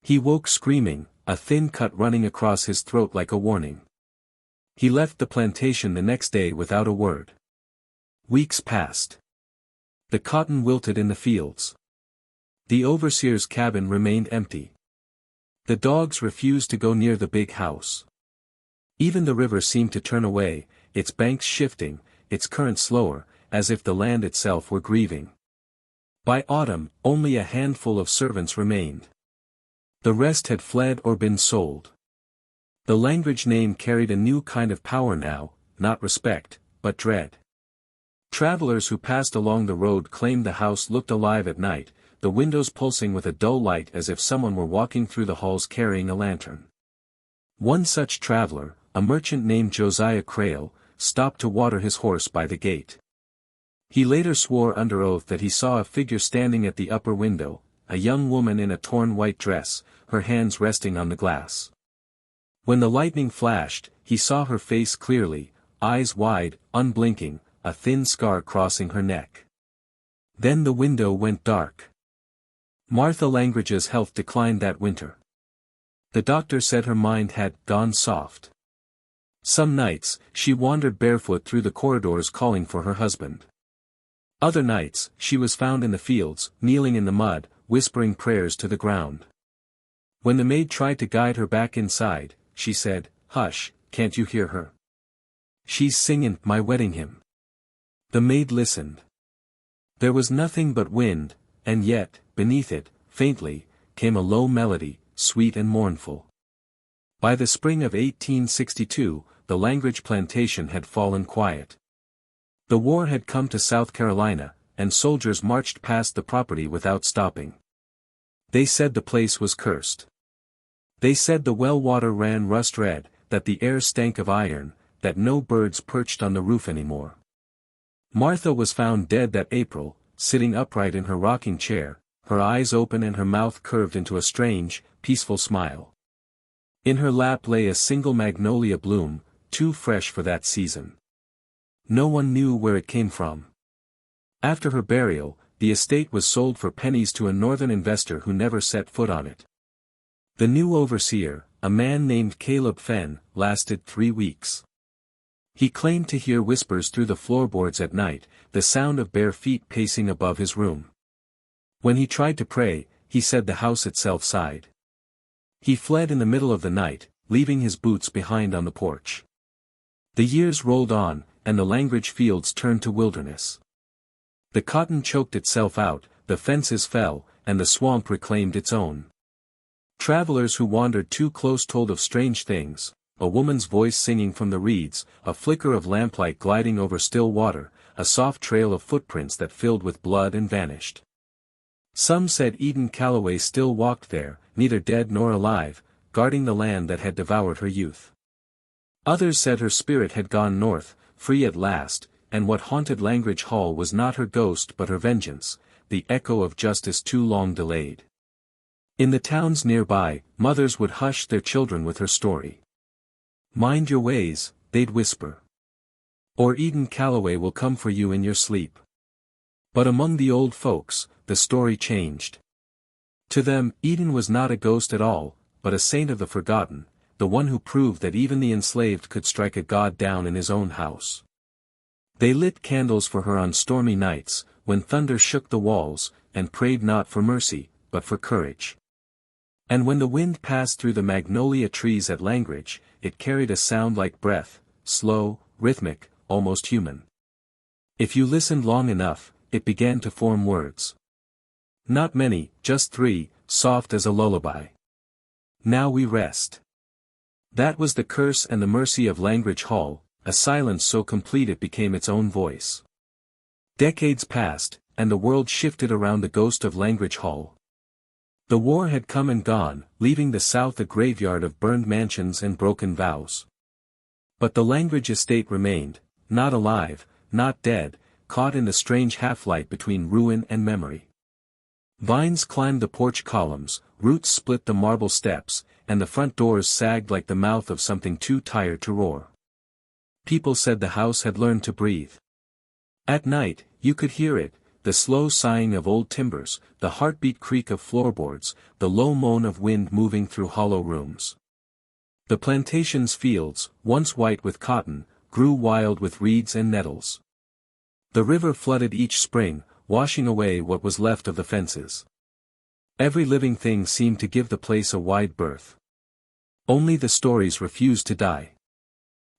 He woke screaming, a thin cut running across his throat like a warning. He left the plantation the next day without a word. Weeks passed. The cotton wilted in the fields. The overseer's cabin remained empty. The dogs refused to go near the big house. Even the river seemed to turn away, its banks shifting, its current slower, as if the land itself were grieving. By autumn, only a handful of servants remained. The rest had fled or been sold. The Langridge name carried a new kind of power now, not respect, but dread. Travelers who passed along the road claimed the house looked alive at night, the windows pulsing with a dull light as if someone were walking through the halls carrying a lantern. One such traveler, a merchant named Josiah Crail, stopped to water his horse by the gate. He later swore under oath that he saw a figure standing at the upper window, a young woman in a torn white dress, her hands resting on the glass. When the lightning flashed, he saw her face clearly, eyes wide, unblinking, a thin scar crossing her neck. Then the window went dark. Martha Langridge's health declined that winter. The doctor said her mind had gone soft. Some nights, she wandered barefoot through the corridors calling for her husband. Other nights, she was found in the fields, kneeling in the mud, whispering prayers to the ground. When the maid tried to guide her back inside, she said, "Hush, can't you hear her? She's singing my wedding hymn." The maid listened. There was nothing but wind, and yet, beneath it, faintly, came a low melody, sweet and mournful. By the spring of 1862, the Langridge plantation had fallen quiet. The war had come to South Carolina, and soldiers marched past the property without stopping. They said the place was cursed. They said the well water ran rust red, that the air stank of iron, that no birds perched on the roof anymore. Martha was found dead that April, sitting upright in her rocking chair, her eyes open and her mouth curved into a strange, peaceful smile. In her lap lay a single magnolia bloom, too fresh for that season. No one knew where it came from. After her burial, the estate was sold for pennies to a northern investor who never set foot on it. The new overseer, a man named Caleb Fenn, lasted 3 weeks. He claimed to hear whispers through the floorboards at night, the sound of bare feet pacing above his room. When he tried to pray, he said the house itself sighed. He fled in the middle of the night, leaving his boots behind on the porch. The years rolled on, and the Langridge fields turned to wilderness. The cotton choked itself out, the fences fell, and the swamp reclaimed its own. Travelers who wandered too close told of strange things, a woman's voice singing from the reeds, a flicker of lamplight gliding over still water, a soft trail of footprints that filled with blood and vanished. Some said Eden Calloway still walked there, neither dead nor alive, guarding the land that had devoured her youth. Others said her spirit had gone north, free at last, and what haunted Langridge Hall was not her ghost but her vengeance, the echo of justice too long delayed. In the towns nearby, mothers would hush their children with her story. "Mind your ways," they'd whisper. Or Eden Calloway will come for you in your sleep. But among the old folks, the story changed. To them, Eden was not a ghost at all, but a saint of the forgotten, the one who proved that even the enslaved could strike a god down in his own house. They lit candles for her on stormy nights, when thunder shook the walls, and prayed not for mercy, but for courage. And when the wind passed through the magnolia trees at Langridge, it carried a sound like breath, slow, rhythmic, almost human. If you listened long enough, it began to form words. Not many, just 3, soft as a lullaby. Now we rest. That was the curse and the mercy of Langridge Hall, a silence so complete it became its own voice. Decades passed, and the world shifted around the ghost of Langridge Hall. The war had come and gone, leaving the South a graveyard of burned mansions and broken vows. But the Langridge estate remained, not alive, not dead, caught in the strange half-light between ruin and memory. Vines climbed the porch columns, roots split the marble steps, and the front doors sagged like the mouth of something too tired to roar. People said the house had learned to breathe. At night, you could hear it, the slow sighing of old timbers, the heartbeat creak of floorboards, the low moan of wind moving through hollow rooms. The plantation's fields, once white with cotton, grew wild with reeds and nettles. The river flooded each spring, washing away what was left of the fences. Every living thing seemed to give the place a wide berth. Only the stories refused to die.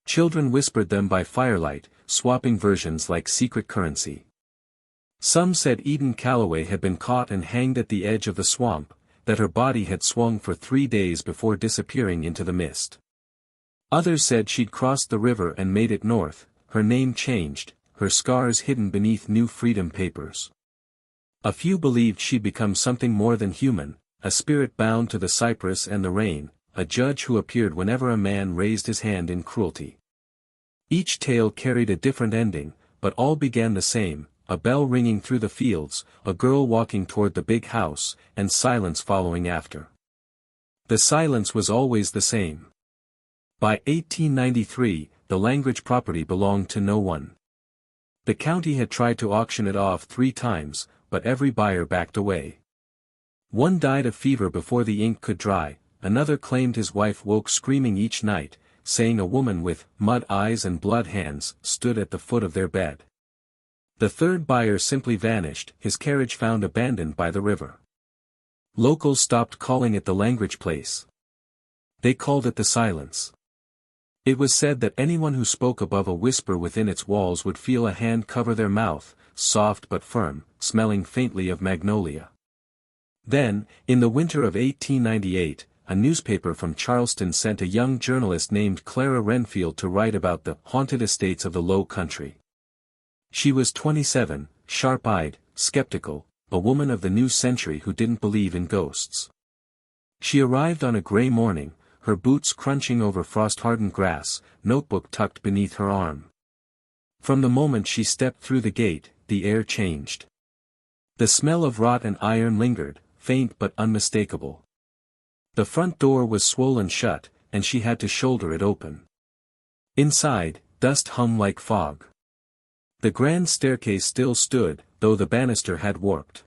Children whispered them by firelight, swapping versions like secret currency. Some said Eden Calloway had been caught and hanged at the edge of the swamp, that her body had swung for 3 days before disappearing into the mist. Others said she'd crossed the river and made it north, her name changed, her scars hidden beneath new freedom papers. A few believed she'd become something more than human, a spirit bound to the cypress and the rain, a judge who appeared whenever a man raised his hand in cruelty. Each tale carried a different ending, but all began the same, a bell ringing through the fields, a girl walking toward the big house, and silence following after. The silence was always the same. By 1893, the Langridge property belonged to no one. The county had tried to auction it off 3 times, but every buyer backed away. One died of fever before the ink could dry, another claimed his wife woke screaming each night, saying a woman with mud eyes and blood hands stood at the foot of their bed. The third buyer simply vanished, his carriage found abandoned by the river. Locals stopped calling it the Langridge place. They called it the silence. It was said that anyone who spoke above a whisper within its walls would feel a hand cover their mouth, soft but firm, smelling faintly of magnolia. Then, in the winter of 1898, a newspaper from Charleston sent a young journalist named Clara Renfield to write about the haunted estates of the Low Country. She was 27, sharp-eyed, skeptical, a woman of the new century who didn't believe in ghosts. She arrived on a gray morning, her boots crunching over frost-hardened grass, notebook tucked beneath her arm. From the moment she stepped through the gate, the air changed. The smell of rot and iron lingered, faint but unmistakable. The front door was swollen shut, and she had to shoulder it open. Inside, dust hung like fog. The grand staircase still stood, though the banister had warped.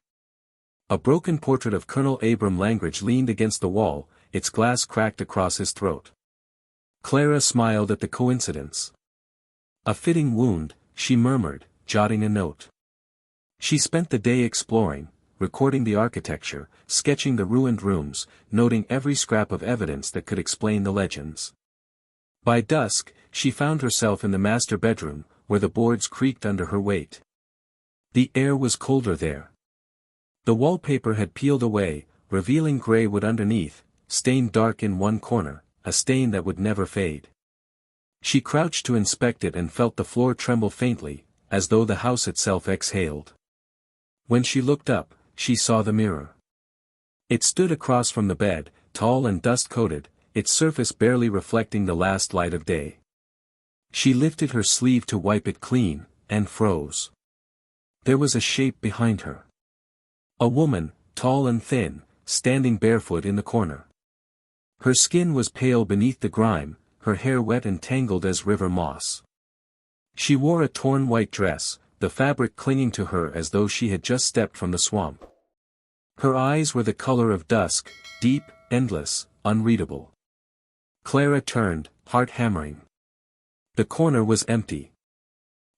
A broken portrait of Colonel Abram Langridge leaned against the wall, its glass cracked across his throat. Clara smiled at the coincidence. A fitting wound, she murmured, jotting a note. She spent the day exploring, recording the architecture, sketching the ruined rooms, noting every scrap of evidence that could explain the legends. By dusk, she found herself in the master bedroom, where the boards creaked under her weight. The air was colder there. The wallpaper had peeled away, revealing gray wood underneath, stained dark in one corner, a stain that would never fade. She crouched to inspect it and felt the floor tremble faintly, as though the house itself exhaled. When she looked up, she saw the mirror. It stood across from the bed, tall and dust-coated, its surface barely reflecting the last light of day. She lifted her sleeve to wipe it clean, and froze. There was a shape behind her. A woman, tall and thin, standing barefoot in the corner. Her skin was pale beneath the grime, her hair wet and tangled as river moss. She wore a torn white dress, the fabric clinging to her as though she had just stepped from the swamp. Her eyes were the color of dusk, deep, endless, unreadable. Clara turned, heart hammering. The corner was empty.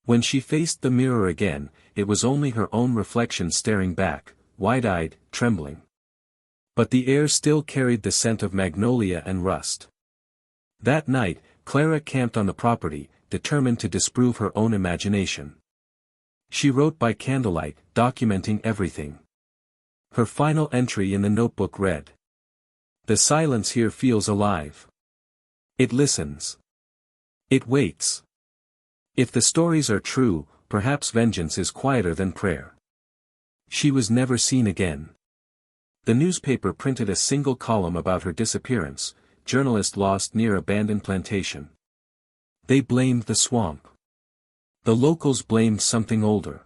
When she faced the mirror again, it was only her own reflection staring back, wide-eyed, trembling. But the air still carried the scent of magnolia and rust. That night, Clara camped on the property, determined to disprove her own imagination. She wrote by candlelight, documenting everything. Her final entry in the notebook read: "The silence here feels alive. It listens. It waits. If the stories are true, perhaps vengeance is quieter than prayer." She was never seen again. The newspaper printed a single column about her disappearance: journalist lost near abandoned plantation. They blamed the swamp. The locals blamed something older.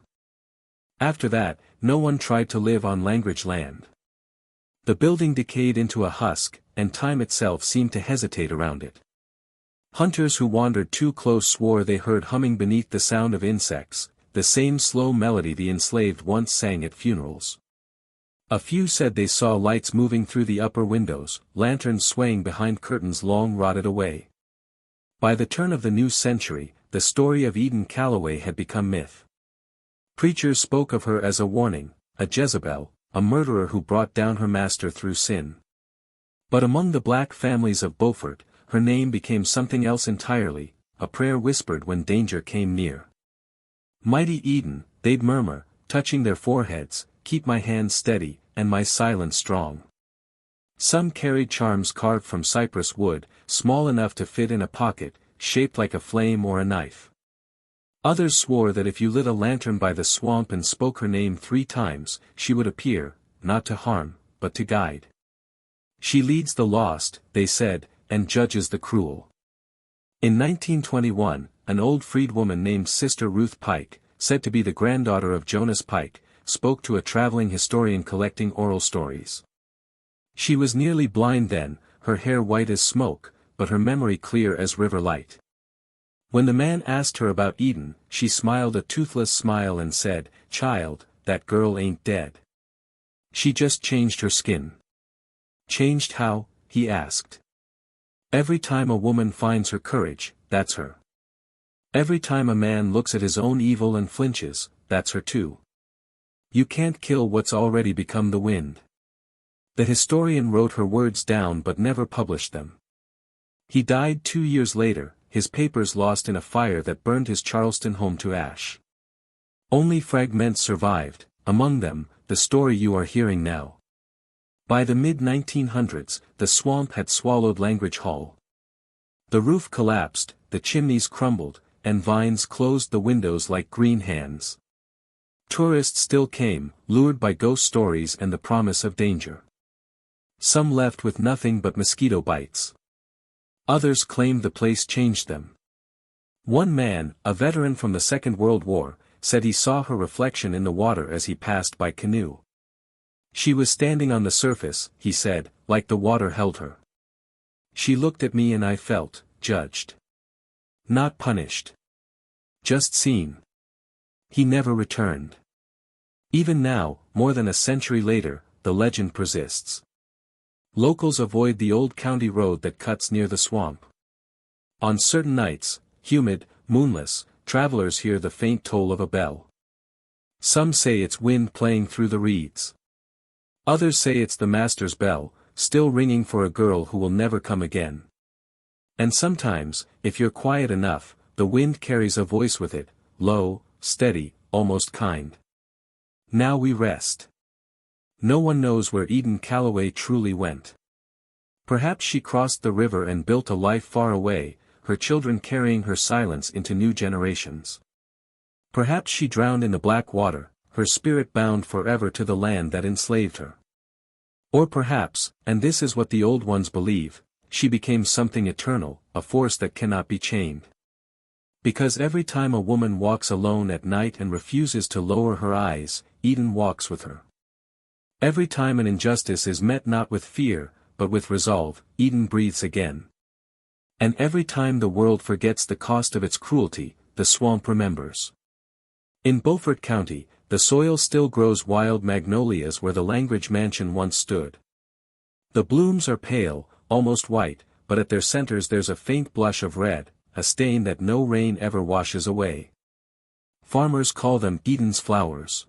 After that, no one tried to live on Langridge land. The building decayed into a husk, and time itself seemed to hesitate around it. Hunters who wandered too close swore they heard humming beneath the sound of insects, the same slow melody the enslaved once sang at funerals. A few said they saw lights moving through the upper windows, lanterns swaying behind curtains long rotted away. By the turn of the new century, the story of Eden Calloway had become myth. Preachers spoke of her as a warning, a Jezebel, a murderer who brought down her master through sin. But among the black families of Beaufort, her name became something else entirely, a prayer whispered when danger came near. "Mighty Eden," they'd murmur, touching their foreheads, "keep my hand steady, and my silence strong." Some carried charms carved from cypress wood, small enough to fit in a pocket, shaped like a flame or a knife. Others swore that if you lit a lantern by the swamp and spoke her name 3 times, she would appear, not to harm, but to guide. "She leads the lost," they said, "and judges the cruel." In 1921, an old freedwoman named Sister Ruth Pike, said to be the granddaughter of Jonas Pike, spoke to a traveling historian collecting oral stories. She was nearly blind then, her hair white as smoke, but her memory clear as river light. When the man asked her about Eden, she smiled a toothless smile and said, "Child, that girl ain't dead. She just changed her skin." "Changed how?" he asked. "Every time a woman finds her courage, that's her. Every time a man looks at his own evil and flinches, that's her too. You can't kill what's already become the wind." The historian wrote her words down but never published them. He died 2 years later, his papers lost in a fire that burned his Charleston home to ash. Only fragments survived, among them, the story you are hearing now. By the mid-1900s, the swamp had swallowed Langridge Hall. The roof collapsed, the chimneys crumbled, and vines closed the windows like green hands. Tourists still came, lured by ghost stories and the promise of danger. Some left with nothing but mosquito bites. Others claimed the place changed them. One man, a veteran from the Second World War, said he saw her reflection in the water as he passed by canoe. "She was standing on the surface," he said, "like the water held her. She looked at me and I felt, judged. Not punished. Just seen." He never returned. Even now, more than a century later, the legend persists. Locals avoid the old county road that cuts near the swamp. On certain nights, humid, moonless, travelers hear the faint toll of a bell. Some say it's wind playing through the reeds. Others say it's the master's bell, still ringing for a girl who will never come again. And sometimes, if you're quiet enough, the wind carries a voice with it, low, steady, almost kind. Now we rest. No one knows where Eden Calloway truly went. Perhaps she crossed the river and built a life far away, her children carrying her silence into new generations. Perhaps she drowned in the black water, her spirit bound forever to the land that enslaved her. Or perhaps, and this is what the old ones believe, she became something eternal, a force that cannot be chained. Because every time a woman walks alone at night and refuses to lower her eyes, Eden walks with her. Every time an injustice is met not with fear, but with resolve, Eden breathes again. And every time the world forgets the cost of its cruelty, the swamp remembers. In Beaufort County, the soil still grows wild magnolias where the Langridge mansion once stood. The blooms are pale, almost white, but at their centers there's a faint blush of red, a stain that no rain ever washes away. Farmers call them Eden's flowers.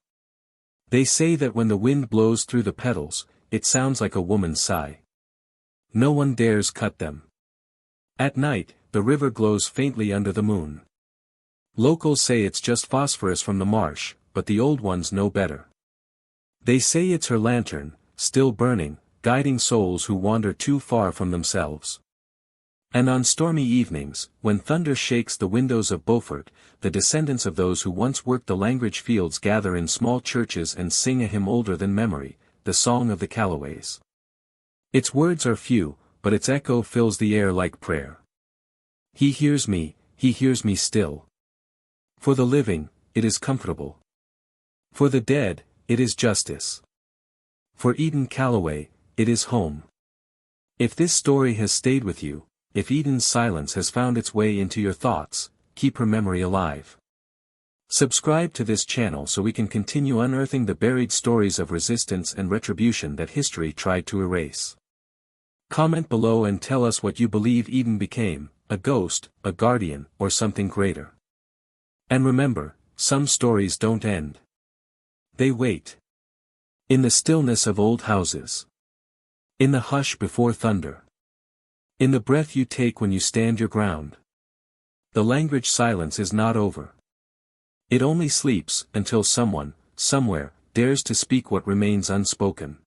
They say that when the wind blows through the petals, it sounds like a woman's sigh. No one dares cut them. At night, the river glows faintly under the moon. Locals say it's just phosphorus from the marsh, but the old ones know better. They say it's her lantern, still burning, guiding souls who wander too far from themselves. And on stormy evenings, when thunder shakes the windows of Beaufort, the descendants of those who once worked the Langridge fields gather in small churches and sing a hymn older than memory, the Song of the Calloways. Its words are few, but its echo fills the air like prayer. He hears me still. For the living, it is comfortable. For the dead, it is justice. For Eden Calloway, it is home. If this story has stayed with you, if Eden's silence has found its way into your thoughts, keep her memory alive. Subscribe to this channel so we can continue unearthing the buried stories of resistance and retribution that history tried to erase. Comment below and tell us what you believe Eden became, a ghost, a guardian, or something greater. And remember, some stories don't end. They wait. In the stillness of old houses. In the hush before thunder. In the breath you take when you stand your ground. The Langridge silence is not over. It only sleeps until someone, somewhere, dares to speak what remains unspoken.